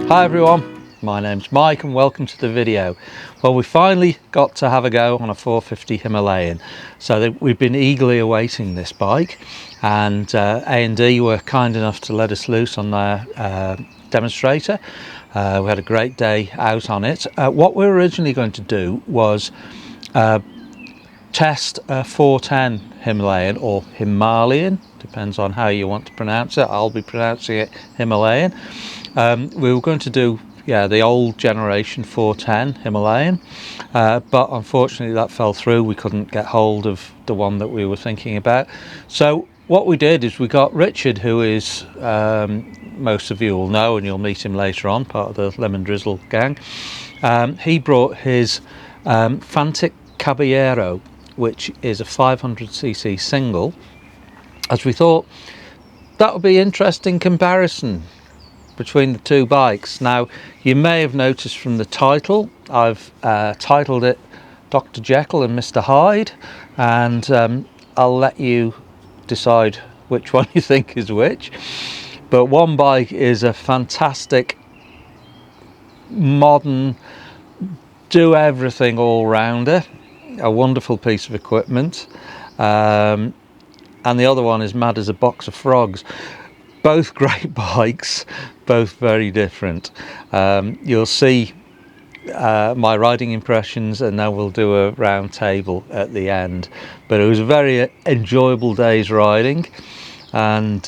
Hi everyone, my name's Mike and welcome to the video. Well, we finally got to have a go on a 450 Himalayan. So we've been eagerly awaiting this bike, and A&D were kind enough to let us loose on their demonstrator. We had a great day out on it. What we were originally going to do was test a 410 Himalayan, or Himalayan, depends on how you want to pronounce it. I'll be pronouncing it Himalayan. We were going to do the old generation 410 Himalayan, but unfortunately that fell through. We couldn't get hold of the one that we were thinking about. So what we did is we got Richard, who is, most of you will know, and you'll meet him later on, part of the Lemon Drizzle gang. He brought his Fantic Caballero, which is a 500cc single, as we thought that would be interesting comparison between the two bikes. Now, you may have noticed from the title, I've titled it Dr. Jekyll and Mr. Hyde, and I'll let you decide which one you think is which. But one bike is a fantastic, modern, do everything all-rounder, a wonderful piece of equipment, and the other one is mad as a box of frogs. Both great bikes, both very different. You'll see my riding impressions, and then we'll do a round table at the end. But it was a very enjoyable day's riding, and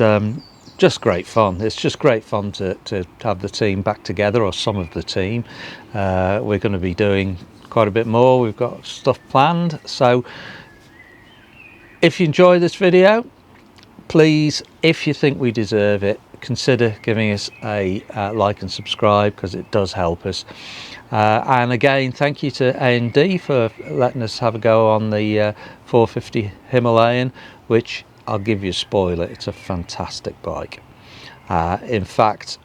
just great fun. It's just great fun to have the team back together, or some of the team. We're going to be doing quite a bit more. We've got stuff planned. So if you enjoy this video, please, if you think we deserve it, consider giving us a like and subscribe, because it does help us. And again, thank you to A&D for letting us have a go on the 450 Himalayan, which I'll give you a spoiler, it's a fantastic bike. In fact,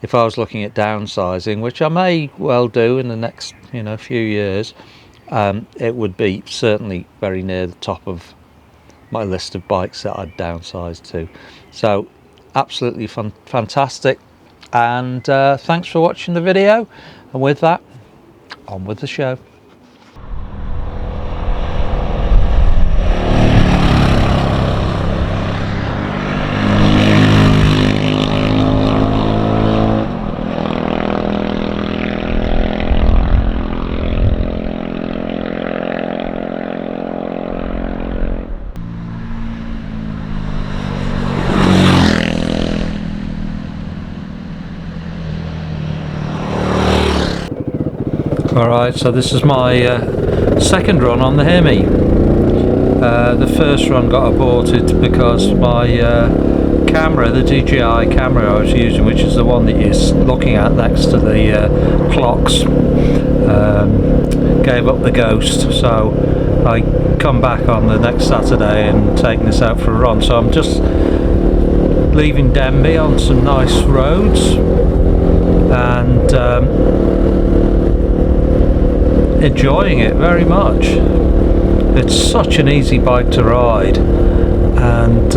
if I was looking at downsizing, which I may well do in the next few years, it would be certainly very near the top of my list of bikes that I'd downsize to. So absolutely fantastic, and thanks for watching the video, and with that, on with the show. Alright, so this is my second run on the Hemi. The first run got aborted because my camera, the DJI camera I was using, which is the one that you're looking at next to the clocks, gave up the ghost. So I come back on the next Saturday and taking this out for a run. So I'm just leaving Denby on some nice roads, and enjoying it very much. It's such an easy bike to ride, and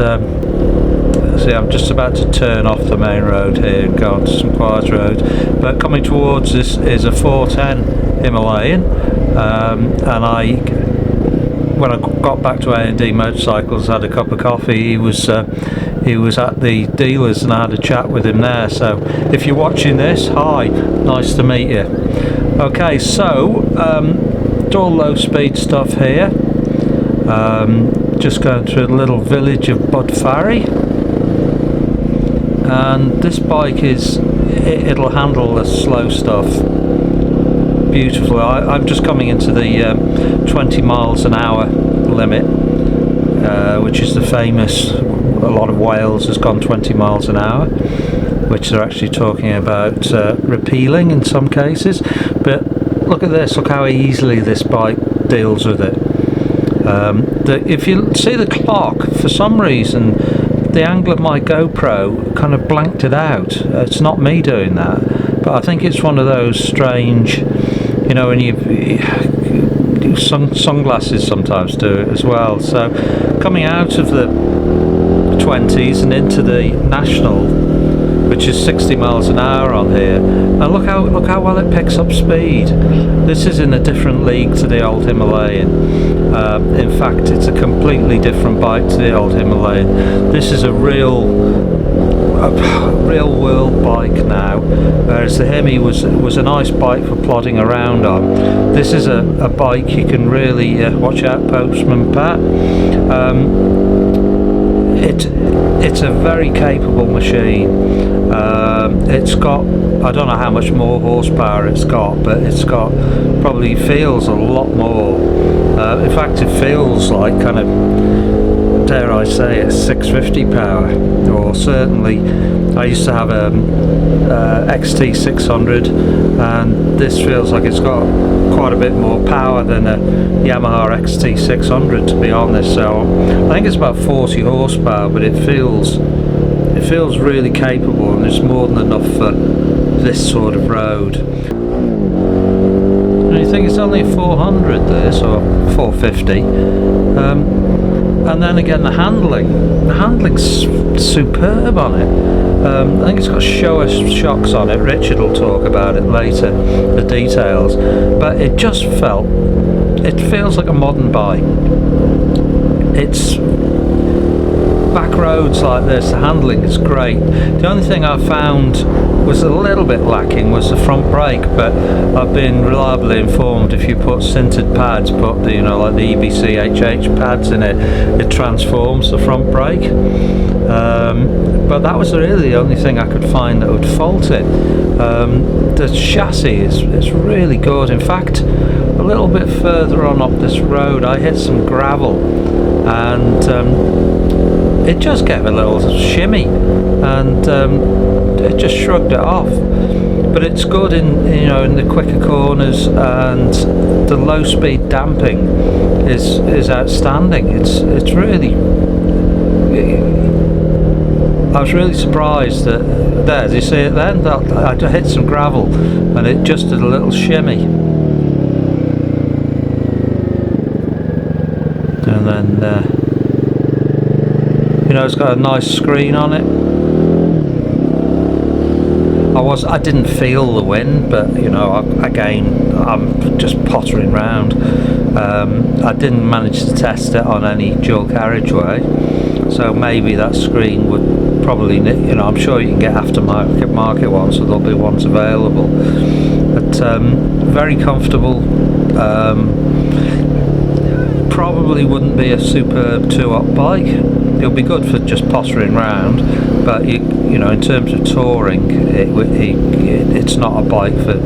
see, I'm just about to turn off the main road here and go onto some quiet roads, but coming towards this is a 410 Himalayan, and when I got back to A&D Motorcycles, had a cup of coffee. He was at the dealers, and I had a chat with him there. So if you're watching this, hi, nice to meet you. Okay, so it's all low speed stuff here. Just going through the little village of Budfari, and this bike it'll handle the slow stuff beautifully. I'm just coming into the 20 miles an hour limit, which is the famous, a lot of Wales has gone 20 miles an hour, which they're actually talking about repealing in some cases. But look at this, look how easily this bike deals with it. If you see the clock, for some reason the angle of my GoPro kind of blanked it out. It's not me doing that, but I think it's one of those strange, when you sunglasses sometimes do it as well. So coming out of the 20s and into the national which is 60 miles an hour on here, and look how well it picks up speed. This is in a different league to the old Himalayan. In fact, it's a completely different bike to the old Himalayan. This is a real world bike now, whereas the Hemi was a nice bike for plodding around on. This is a bike you can really watch out, Postman Pat. It's a very capable machine. It's got, I don't know how much more horsepower it's got, but it's got, probably feels a lot more. In fact, it feels like kind of, dare I say it, 650 power, or certainly I used to have a XT600, and this feels like it's got quite a bit more power than a Yamaha XT600, to be honest. So I think it's about 40 horsepower, but it feels really capable, and it's more than enough for this sort of road. And you think it's only 400 this, or 450, and then again the handling's superb on it. I think it's got shower shocks on it. Richard will talk about it later, the details, but it feels like a modern bike. It's back roads like this, the handling is great. The only thing I found was a little bit lacking was the front brake, but I've been reliably informed if you put sintered pads, put the, like the EBC HH pads in it, it transforms the front brake. But that was really the only thing I could find that would fault it. The chassis is really good. In fact, a little bit further on up this road I hit some gravel, and it just gave a little shimmy, and it just shrugged it off. But it's good in the quicker corners, and the low speed damping is outstanding. It's really, I was really surprised that there, do you see it then? I hit some gravel and it just did a little shimmy. And then it's got a nice screen on it. I didn't feel the wind, but I'm just pottering round. I didn't manage to test it on any dual carriageway, so maybe that screen would probably, I'm sure you can get aftermarket ones, so there'll be ones available. But very comfortable. Probably wouldn't be a superb two-up bike. It'll be good for just pottering round, but in terms of touring, it's not a bike for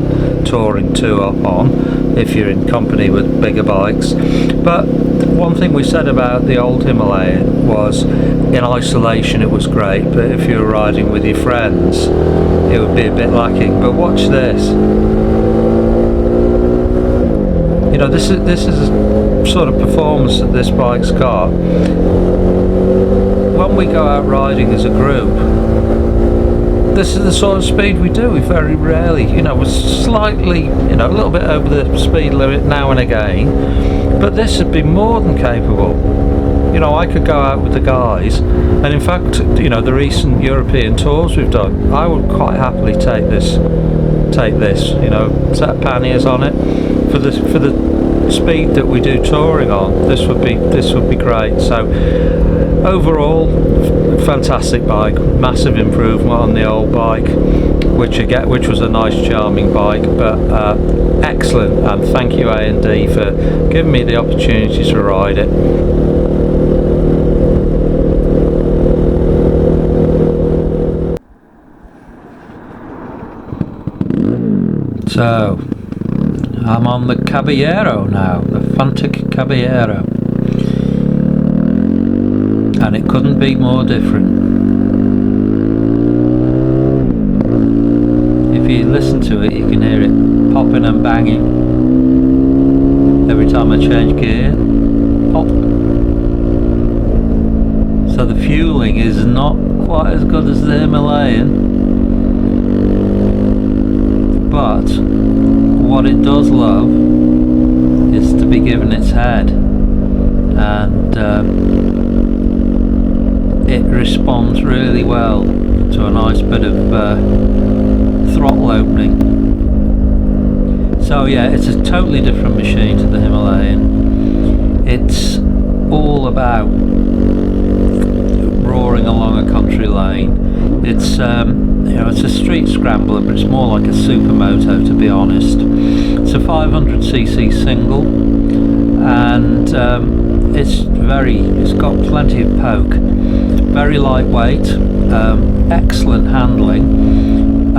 touring two-up on if you're in company with bigger bikes. But one thing we said about the old Himalayan was, in isolation it was great, but if you were riding with your friends it would be a bit lacking. But watch this. This is a sort of performance that this bike's got. When we go out riding as a group, this is the sort of speed we do. We very rarely, we're slightly, a little bit over the speed limit now and again, but this would be more than capable. I could go out with the guys, and in fact, the recent European tours we've done, I would quite happily take this, set of panniers on it for the speed that we do touring on. This would be great. So overall, fantastic bike, massive improvement on the old bike, which was a nice charming bike, but excellent, and thank you A&D for giving me the opportunity to ride it. So I'm on the Caballero now, the Fantic Caballero, and it couldn't be more different. If you listen to it, you can hear it popping and banging every time I change gear. Pop. So the fueling is not quite as good as the Himalayan, but what it does love is to be given its head, and it responds really well up to a nice bit of throttle opening. So yeah, it's a totally different machine to the Himalayan. It's all about roaring along a country lane. It's you know, it's a street scrambler, but it's more like a supermoto, to be honest. It's a 500cc single, and it's got plenty of poke. Very lightweight, excellent handling,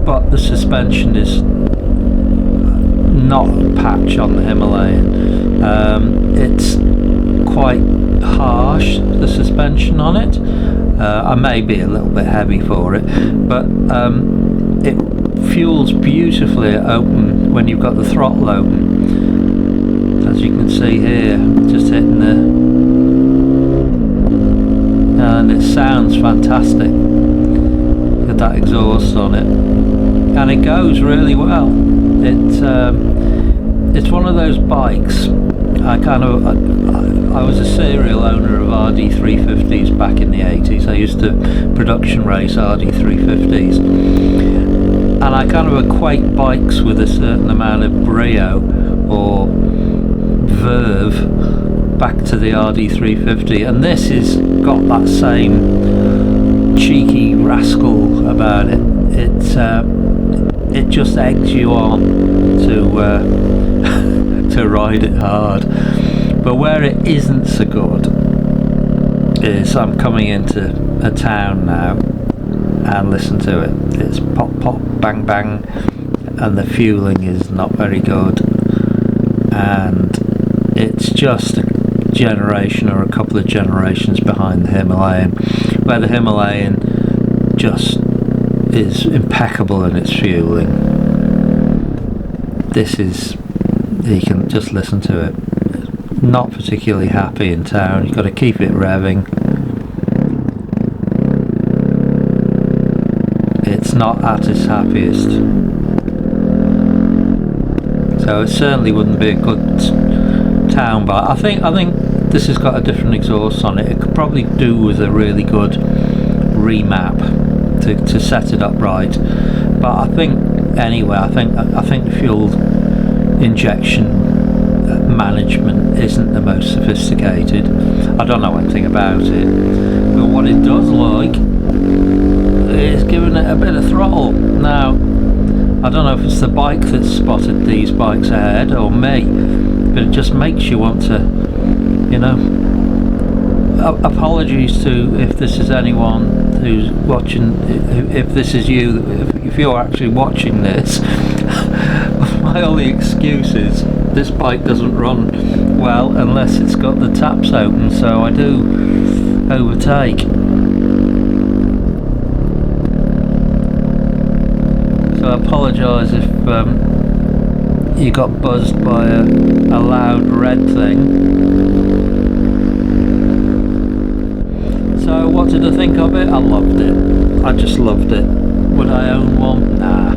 but the suspension is not a patch on the Himalayan. It's quite harsh, the suspension on it. I may be a little bit heavy for it, but it fuels beautifully open when you've got the throttle open. As you can see here, just hitting the, and it sounds fantastic with that exhaust on it, and it goes really well. It's one of those bikes. I was a serial owner of RD350s back in the 80s. I used to production race RD350s, and I kind of equate bikes with a certain amount of brio or verve back to the RD350, and this has got that same cheeky rascal about it. It just eggs you on to ride it hard. But where it isn't so good is I'm coming into a town now, and listen to it. It's pop pop bang bang, and the fueling is not very good, and it's just a generation or a couple of generations behind the Himalayan, where the Himalayan just is impeccable in its fueling. This is, you can just listen to it. Not particularly happy in town. You've got to keep it revving. It's not at its happiest. So it certainly wouldn't be a good town bike. I think this has got a different exhaust on it. It could probably do with a really good remap to set it up right. But I think anyway, I think the fuel injection management isn't the most sophisticated. I don't know anything about it, but what it does like is giving it a bit of throttle. Now, I don't know if it's the bike that's spotted these bikes ahead or me, but it just makes you want to, you know. Apologies to if this is anyone who's watching, if this is you, if you're actually watching this. My only excuse is this bike doesn't run well unless it's got the taps open, so I do overtake. So I apologise if you got buzzed by a loud red thing. So what did I think of it? I loved it. I just loved it. Would I own one? Nah.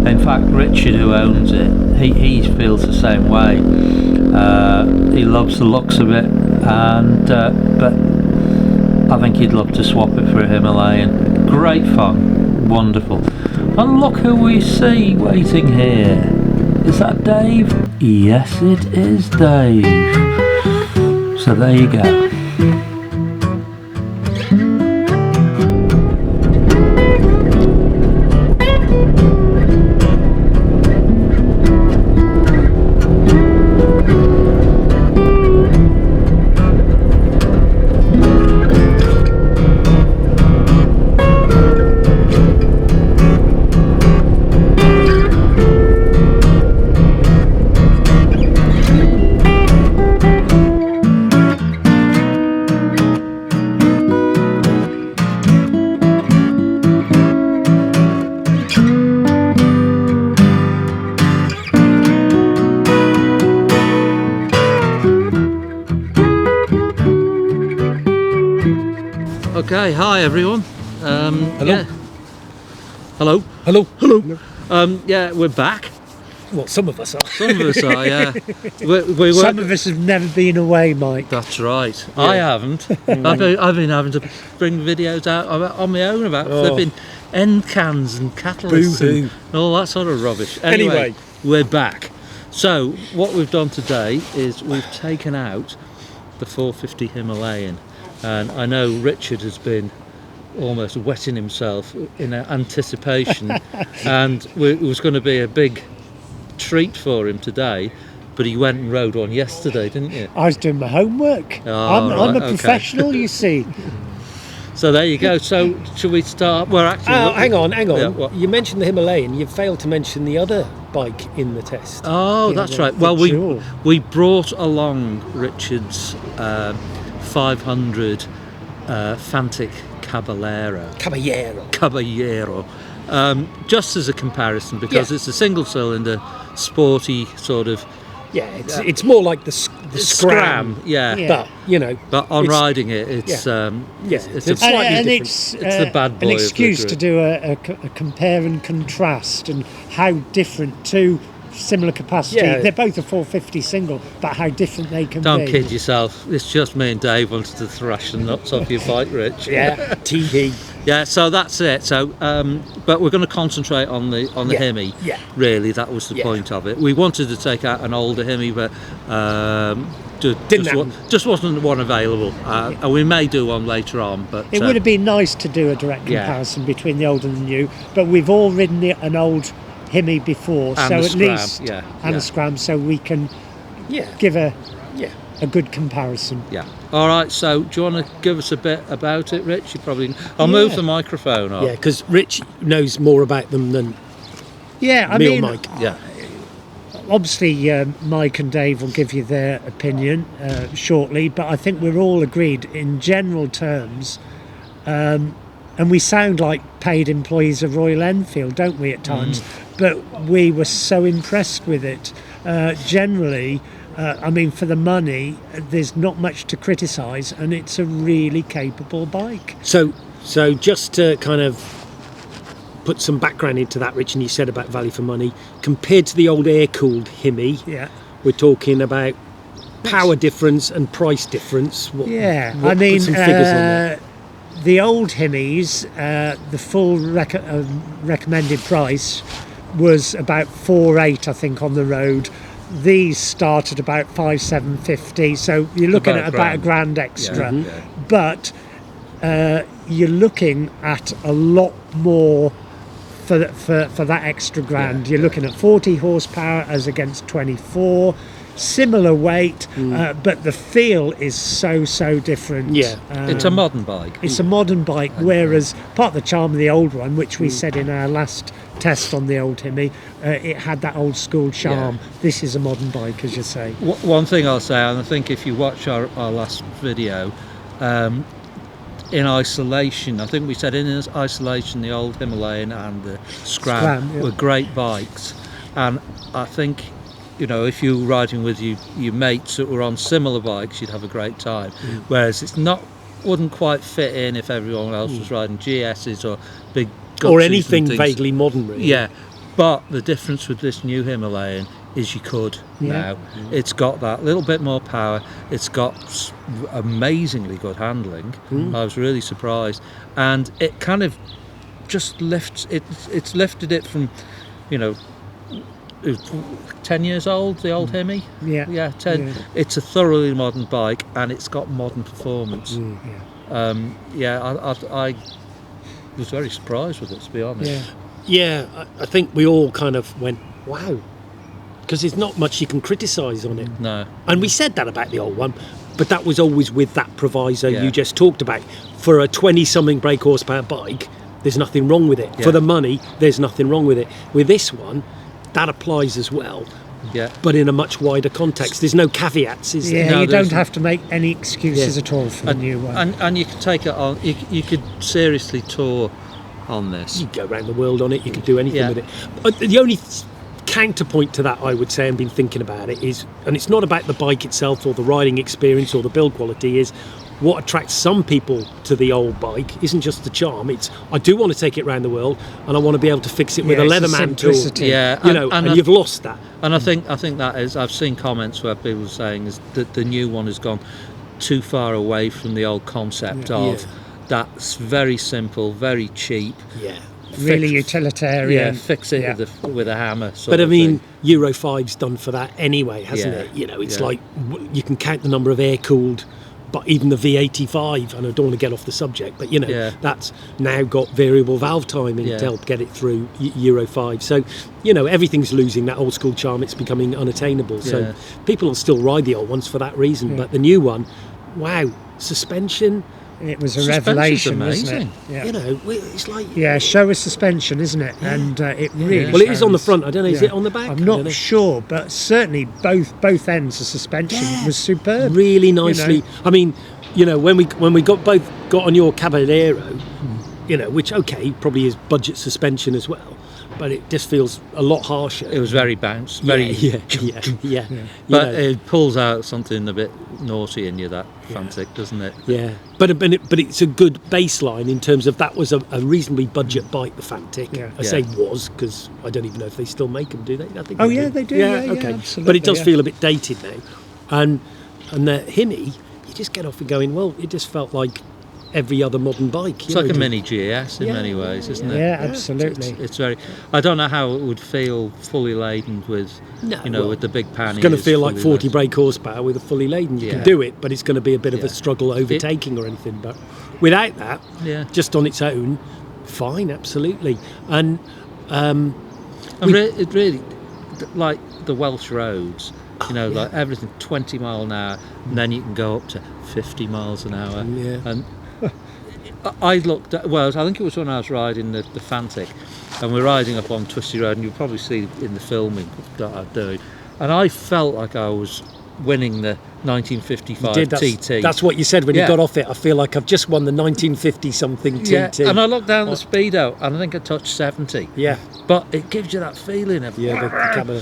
In fact, Richard, who owns it, he feels the same way. He loves the looks of it, and but I think he'd love to swap it for a Himalayan. Great fun, wonderful. And look who we see waiting here. Is that Dave? Yes, it is Dave. So there you go. Okay, hi everyone. Hello. Yeah. Hello. Hello. Hello. Yeah, we're back. Well, some of us are. Some of us are, yeah. Some of us have never been away, Mike. That's right. Yeah. I haven't. I've been having to bring videos out on my own about flipping end cans and catalysts and all that sort of rubbish. Anyway, we're back. So what we've done today is we've taken out the 450 Himalayan, and I know Richard has been almost wetting himself in anticipation, and it was going to be a big treat for him today, but he went and rode one yesterday, didn't you? I was doing my homework. I'm a professional, you see. So there you go. So should we start? Well, actually, hang on. Yeah, you mentioned the Himalayan. You failed to mention the other bike in the test. Oh, that's right. Well, we brought along Richard's 500 Fantic Caballero, just as a comparison, because it's a single cylinder, sporty sort of. Yeah, it's more like the Scram. Yeah. But on riding it, it's it's slightly different. It's the bad boy. An excuse to do a compare and contrast, and how different two similar capacity. Yeah. They're both a 450 single, but how different they can be. Don't kid yourself. It's just me and Dave wanted to thrash the nuts off your bike, Rich. Yeah, TV. Yeah, so that's it. So, but we're going to concentrate on the Hemi. Yeah. Really, that was the point of it. We wanted to take out an older Hemi, but just wasn't one available. And we may do one later on. But it would have been nice to do a direct comparison between the old and the new. But we've all ridden an old Hemi before, and so at Scram, least a Scram, so we can give a good comparison. Yeah. All right. So, do you want to give us a bit about it, Rich? You probably. I'll move the microphone on. Yeah, because Rich knows more about them than. Yeah, I mean, Mike. Yeah. Obviously, Mike and Dave will give you their opinion shortly, but I think we're all agreed in general terms. And we sound like paid employees of Royal Enfield, don't we, at times? But we were so impressed with it. Generally, I mean, for the money, there's not much to criticise, and it's a really capable bike. So just to kind of put some background into that, Rich, and you said about value for money, compared to the old air-cooled Hemi, we're talking about power difference and price difference. Put some figures on that. The old Hemis, the full recommended price was about 4,800, I think, on the road. These start at about 5,750, so you're looking at about a grand extra. But you're looking at a lot more for that extra grand. You're looking at 40 horsepower as against 24. Similar weight, but the feel is so different. It's a modern bike. It's a modern bike, whereas part of the charm of the old one, which we said in our last test on the old Hemi, it had that old school charm. This is a modern bike, as you say. One thing I'll say, and I think if you watch our last video, in isolation, I think we said in isolation the old Himalayan and the Scram were great bikes, and I think, you know, if you were riding with your mates that were on similar bikes, you'd have a great time. Whereas wouldn't quite fit in if everyone else was riding GSs or big or anything vaguely modern, really. Yeah, but the difference with this new Himalayan is you could now. It's got that little bit more power. It's got amazingly good handling. I was really surprised, and it kind of just lifts it. It's lifted it from, 10 years old, the old Hemi. 10. It's a thoroughly modern bike, and it's got modern performance. I was very surprised with it, to be honest. I think we all kind of went, wow, because there's not much you can criticise on it. No. And we said that about the old one, but that was always with that proviso you just talked about. For a 20-something brake horsepower bike, there's nothing wrong with it. For the money, there's nothing wrong with it. With this one, that applies as well. But in a much wider context. There's no caveats, is there? You don't have to make any excuses at all for the new one. And you could take it on, you could seriously tour on this. You could go around the world on it, you could do anything with it. But the only counterpoint to that, I would say, and been thinking about it, is, and it's not about the bike itself or the riding experience or the build quality, is what attracts some people to the old bike isn't just the charm. It's, I do want to take it around the world, and I want to be able to fix it with a Leatherman tool. Yeah, and you've lost that. And I think that is. I've seen comments where people are saying is that the new one has gone too far away from the old concept of that's very simple, very cheap. Yeah. Really utilitarian. Fix it with a hammer. But I mean, Euro 5's done for that anyway, hasn't it? You know, it's like you can count the number of air-cooled, but even the V85, and I don't want to get off the subject, but you know, that's now got variable valve timing to help get it through Euro 5. So, you know, everything's losing that old school charm. It's becoming unattainable. So people will still ride the old ones for that reason. But the new one, wow, suspension. It was a revelation, amazing. wasn't it? Yeah. You know, it's like... Yeah, Showa suspension, isn't it? Yeah. And it really... Well, it is on the front. I don't know, is it on the back? I'm not sure, but certainly both ends of suspension was superb. Really nicely. You know? I mean, you know, when we got on your Caballero, you know, which, okay, probably is budget suspension as well, but it just feels a lot harsher. It was very bounce, very... Yeah. But it pulls out something a bit naughty in you, that Fantic, doesn't it? Yeah. But it's a good baseline in terms of that was a reasonably budget bike, the Fantic. Yeah. I say was, because I don't even know if they still make them, do they? I think they do. Yeah, okay. Absolutely, but it does feel a bit dated now. And the Himi, you just get off and going, well, it just felt like every other modern bike. It's like a mini GS in many ways, isn't it? Yeah, absolutely. It's very... I don't know how it would feel fully laden with, with the big panniers. It's going to feel like 40 brake horsepower with a fully laden. You can do it, but it's going to be a bit of a struggle overtaking or anything. But without that, just on its own, fine, absolutely. And it really, like the Welsh roads, like everything 20 mile an hour, and then you can go up to 50 miles an hour. Yeah. And I looked at, I think it was when I was riding the Fantic, and we're riding up on Twisty Road, and you'll probably see in the filming that I'm doing, and I felt like I was winning the 1955 TT. That's what you said when you got off it. I feel like I've just won the 1950 something TT. Yeah, and I looked down the speedo, and I think I touched 70. Yeah, but it gives you that feeling of the camera.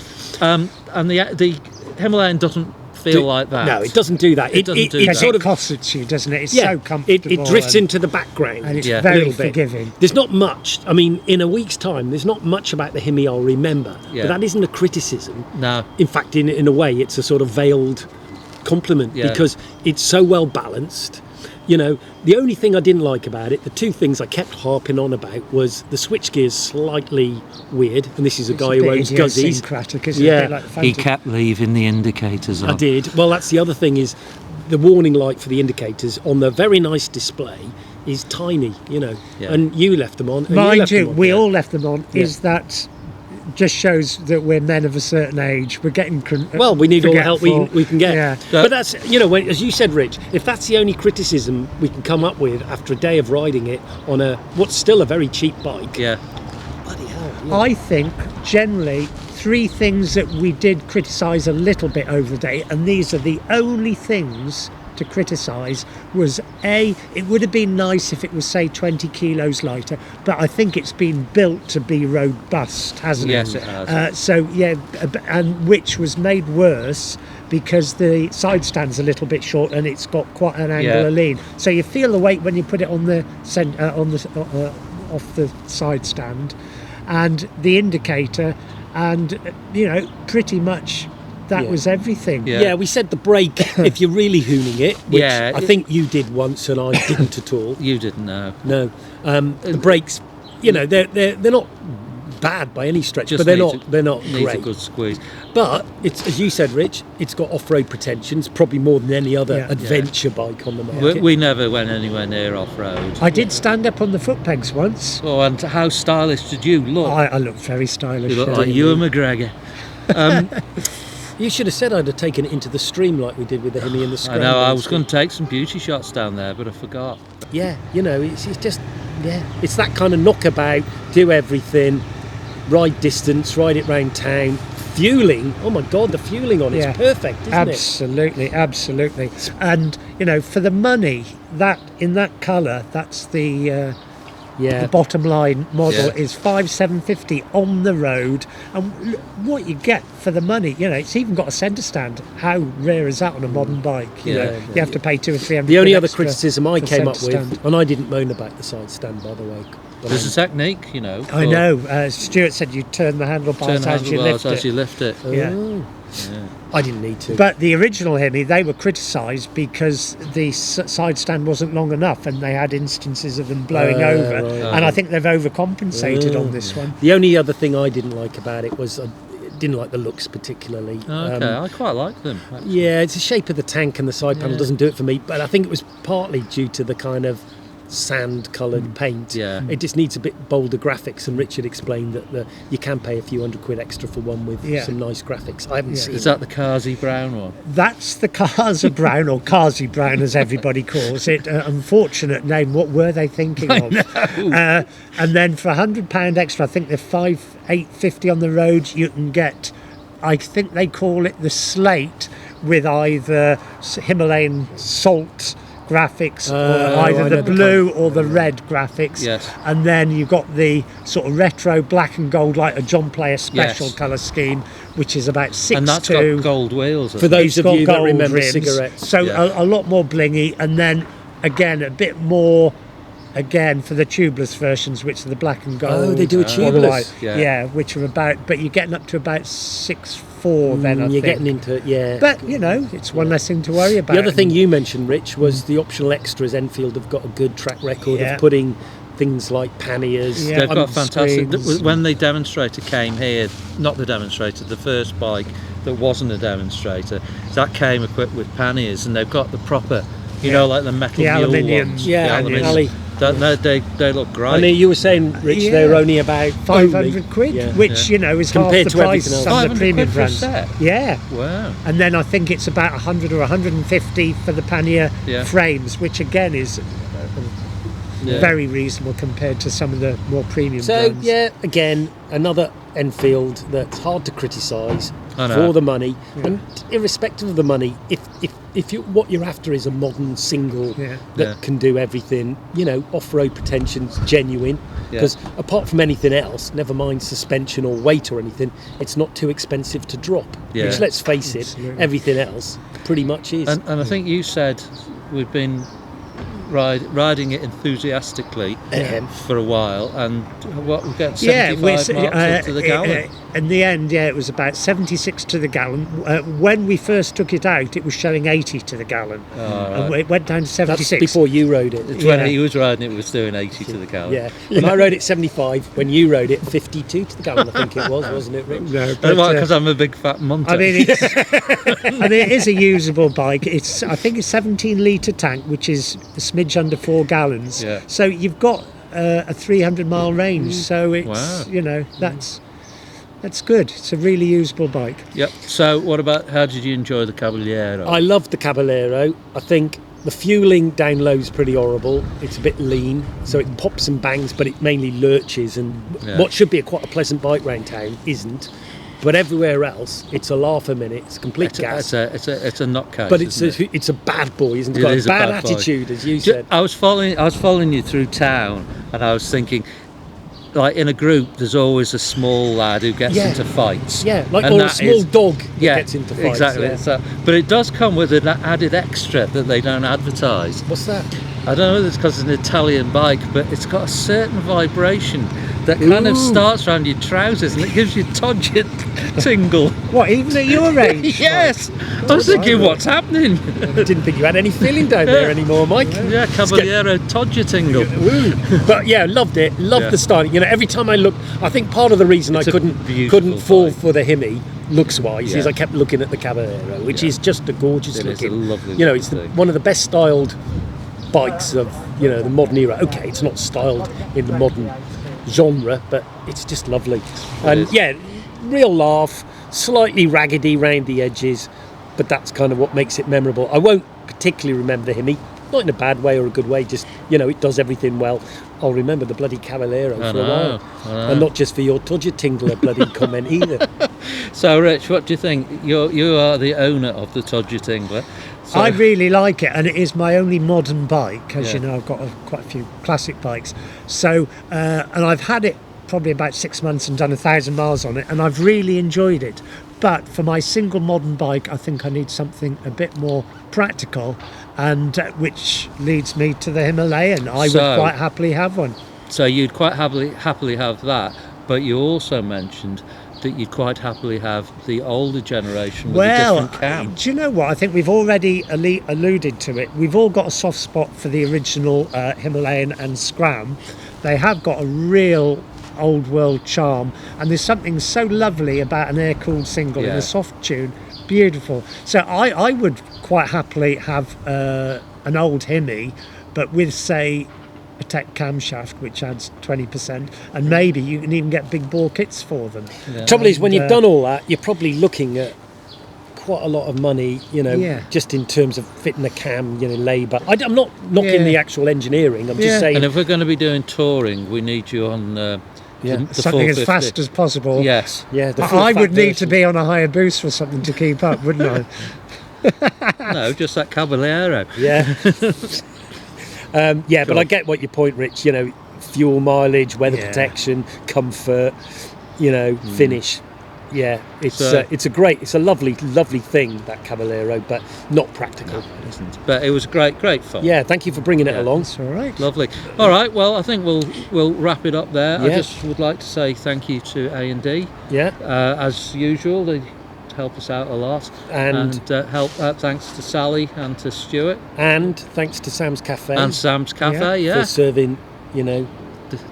And the Himalayan doesn't feel like that. No, it doesn't do that. It sort of cossets you, doesn't it? It's so comfortable. It drifts into the background. And it's very forgiving. There's not much. I mean, in a week's time, there's not much about the Himi I'll remember. Yeah. But that isn't a criticism. No. In fact, in a way, it's a sort of veiled compliment because it's so well balanced. You know, the only thing I didn't like about it, the two things I kept harping on about, was the switchgear's slightly weird, and this is a guy who owns Guzzies. He kept leaving the indicators on. I did. Well, that's the other thing, is the warning light for the indicators on the very nice display is tiny, and you left them on. Mind you, we all left them on. Is that just shows that we're men of a certain age. We're getting we need all the help we can get. Yeah. But that's as you said, Rich, if that's the only criticism we can come up with after a day of riding it on what's still a very cheap bike. Yeah. Bloody hell. I think generally 3 things that we did criticise a little bit over the day, and these are the only things to criticise, was it would have been nice if it was, say, 20 kilos lighter, but I think it's been built to be robust, hasn't it? Yes, it has. And which was made worse because the side stand's a little bit short and it's got quite an angle of lean. So you feel the weight when you put it on the off the side stand, and the indicator, and pretty much. That was everything. Yeah, we said the brake, if you're really hooning it, which I think you did once and I didn't at all. You didn't know. No. The brakes, they're not bad by any stretch, but they're not needs great. A good squeeze. But it's, as you said, Rich, it's got off-road pretensions, probably more than any other adventure bike on the market. We never went anywhere near off-road. I did stand up on the foot pegs once. Oh, and how stylish did you look? I looked very stylish. You looked like Ewan McGregor. You should have said I'd have taken it into the stream like we did with the Himi and the Scrambler. I know, I was going to take some beauty shots down there, but I forgot. Yeah, it's just, it's that kind of knockabout, do everything, ride distance, ride it round town. Fueling, oh my God, the fueling on it's perfect, isn't it? Absolutely. And, for the money, that in that colour, that's the The bottom line model is 5,750 on the road, and what you get for the money, it's even got a centre stand. How rare is that on a modern bike? You have to pay 200 or 300. The only other criticism I came up with, and I didn't moan about the side stand, by the way. There's a technique, I know. Stuart said you turn the handlebars as you lift it. Yeah. I didn't need to. But the original Hemi, they were criticised because the side stand wasn't long enough, and they had instances of them blowing over. Right. And I think they've overcompensated on this one. The only other thing I didn't like about it was I didn't like the looks particularly. Okay, I quite like them. Actually. Yeah, it's the shape of the tank and the side panel doesn't do it for me. But I think it was partly due to the kind of sand-coloured paint. Yeah. It just needs a bit bolder graphics, and Richard explained that you can pay a few £100 extra for one with some nice graphics. I haven't seen. Is that the Kazi Brown one? That's the Kazi Brown, or Kazi Brown as everybody calls it. Unfortunate name. What were they thinking of? And then for £100 extra, I think they're £850 on the road. You can get, I think they call it the slate, with either Himalayan salt graphics, or either the blue or the red graphics. Yes. And then you've got the sort of retro black and gold, like a John Player special colour scheme, which is about 6'2". And that's got gold wheels. For those of you that remember rims, cigarettes. So a lot more blingy, and then again a bit more for the tubeless versions, which are the black and gold. Oh, they do a tubeless. Which are about, but you're getting up to about 6'4" then, I think. You're getting into it, But, it's one less thing to worry about. The other thing you mentioned, Rich, was the optional extras. Enfield have got a good track record of putting things like panniers. They've got fantastic. When the demonstrator came here, not the demonstrator, the first bike that wasn't a demonstrator, that came equipped with panniers, and they've got the proper, like the metal mule ones. They look great. I mean, you were saying, Rich, they're only about £500, which is compared half the to price of some of the premium brands. Yeah. Wow. And then I think it's about 100 or 150 for the pannier frames, which again is very reasonable compared to some of the more premium brands. So again, another Enfield that's hard to criticise for the money, and irrespective of the money, if what you're after is a modern single that can do everything, off-road pretension's genuine, because apart from anything else, never mind suspension or weight or anything, it's not too expensive to drop, which, let's face it, everything else pretty much is. And I think you said we've been riding it enthusiastically for a while, and what we get 75 miles to the gallon. In the end, it was about 76 to the gallon. When we first took it out, it was showing 80 to the gallon, and it went down to 76. That's before you rode it. When he was riding it, was doing 80 to the gallon. Yeah, when I rode it 75, when you rode it 52 to the gallon, I think it was, wasn't it, Rick? No, because I'm a big fat munter. I mean, it is a usable bike. I think it's 17 litre tank, which is a smidge under 4 gallons. Yeah. So you've got a 300 mile range. So it's that's good. It's a really usable bike. Yep. So how did you enjoy the Caballero? I loved the Caballero. I think the fueling down low is pretty horrible. It's a bit lean, so it pops and bangs, but it mainly lurches, and what should be quite a pleasant bike round town isn't. But everywhere else, it's a laugh a minute. It's complete gas. It's a nutcase. But it's a bad boy, isn't it? It's got a bad attitude, as you said. I was following you through town, and I was thinking, like, in a group, there's always a small lad who gets into fights. Yeah, or a small dog that gets into fights. Exactly. Yeah. So, but it does come with an added extra that they don't advertise. What's that? I don't know whether it's because it's an Italian bike, but it's got a certain vibration that kind of starts around your trousers, and it gives you todget tingle. What, even at your age? Yes. I was thinking, what's happening? I didn't think you had any feeling down there anymore, Mike. Yeah, Caballero todget tingle. But loved it. Loved the styling. Every time I looked, I think part of the reason I couldn't fall for the Hemi looks-wise is I kept looking at the Caballero, which is just a gorgeous looking. It's a lovely it's one of the best styled bikes of the modern era. Okay, it's not styled in the modern genre, but it's just lovely. And real laugh, slightly raggedy round the edges, but that's kind of what makes it memorable. I won't particularly remember the Hemi, not in a bad way or a good way, just it does everything well. I'll remember the bloody Caballero for a while, and not just for your Tudger Tingler bloody comment either. So, Rich, what do you think? You are the owner of the Tudger Tingler. I really like it, and it is my only modern bike. As Yeah. you know, I've got quite a few classic bikes. So, and I've had it probably about 6 months and done 1,000 miles on it, and I've really enjoyed it. But for my single modern bike, I think I need something a bit more practical, and which leads me to the Himalayan. I would quite happily have one. So you'd quite happily have that, but you also mentioned that you'd quite happily have the older generation with a different cam. Do you know what? I think we've already alluded to it. We've all got a soft spot for the original Himalayan and Scram. They have got a real old world charm, and there's something so lovely about an air-cooled single in a soft tune. Beautiful. So I would quite happily have an old Hemi, but with, say, a tech camshaft which adds 20%, and maybe you can even get big bore kits for them. Trouble is, when you've done all that, you're probably looking at quite a lot of money, just in terms of fitting a cam, labour. I'm not knocking the actual engineering, I'm just saying. And if we're going to be doing touring, we need you on the something as fast as possible. Yes. Yeah, I would need to be on a higher boost or something to keep up, wouldn't I? No, just that Caballero. Yeah. But I get what your point, Rich. Fuel mileage, weather protection, comfort, finish. Yeah, it's a lovely thing, that Caballero, but not practical. No, it isn't. But it was great fun. Yeah, thank you for bringing it along. That's all right. Lovely. All right, well, I think we'll wrap it up there. Yeah. I just would like to say thank you to A&D. Yeah. As usual, they help us out a lot. And thanks to Sally and to Stuart. And thanks to Sam's Cafe. And Sam's Cafe, for serving, the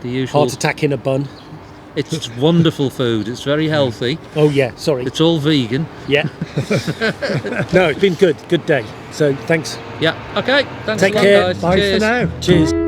usual heart attack in a bun. It's wonderful food. It's very healthy. Oh yeah, sorry. It's all vegan. Yeah. No, it's been good day. So thanks. Yeah. Okay. Thanks Take a lot, care. guys. Bye Cheers. for now. Cheers.